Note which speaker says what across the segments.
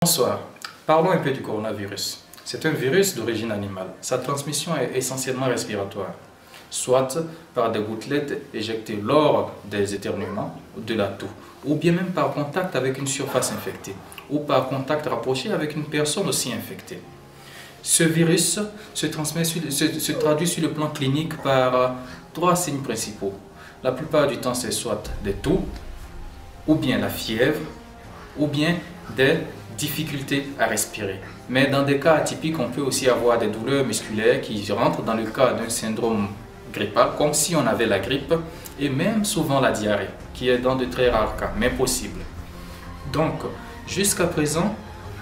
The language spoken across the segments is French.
Speaker 1: Bonsoir, parlons un peu du coronavirus. C'est un virus d'origine animale. Sa transmission est essentiellement respiratoire, soit par des gouttelettes éjectées lors des éternuements, de la toux, ou bien même par contact avec une surface infectée, ou par contact rapproché avec une personne aussi infectée. Ce virus se traduit sur le plan clinique par trois signes principaux. La plupart du temps, c'est soit des toux, ou bien la fièvre, ou bien des difficultés à respirer. Mais dans des cas atypiques, on peut aussi avoir des douleurs musculaires qui rentrent dans le cas d'un syndrome grippal, comme si on avait la grippe, et même souvent la diarrhée, qui est dans de très rares cas, mais possible. Donc, jusqu'à présent,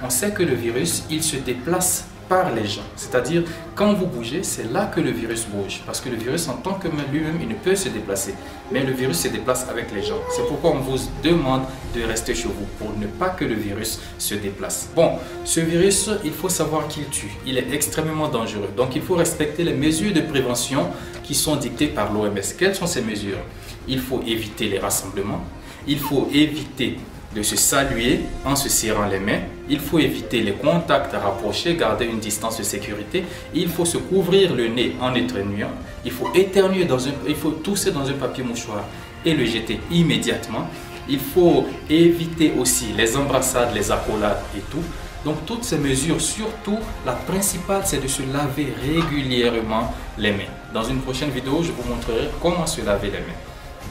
Speaker 1: on sait que le virus, il se déplace par les gens. C'est-à-dire, quand vous bougez, c'est là que le virus bouge. Parce que le virus, en tant que lui-même, il ne peut se déplacer. Mais le virus se déplace avec les gens. C'est pourquoi on vous demande de rester chez vous, pour ne pas que le virus se déplace. Bon, ce virus, il faut savoir qu'il tue. Il est extrêmement dangereux. Donc, il faut respecter les mesures de prévention qui sont dictées par l'OMS. Quelles sont ces mesures? Il faut éviter les rassemblements. Il faut éviter de se saluer en se serrant les mains. Il faut éviter les contacts rapprochés, garder une distance de sécurité. Il faut se couvrir le nez en éternuant. Il faut il faut tousser dans un papier mouchoir et le jeter immédiatement. Il faut éviter aussi les embrassades, les accolades et tout. Donc toutes ces mesures, surtout la principale, c'est de se laver régulièrement les mains. Dans une prochaine vidéo, je vous montrerai comment se laver les mains.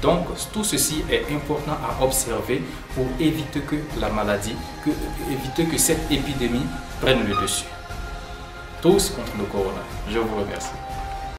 Speaker 1: Donc, tout ceci est important à observer pour éviter que la maladie, éviter que cette épidémie prenne le dessus. Tous contre le corona. Je vous remercie.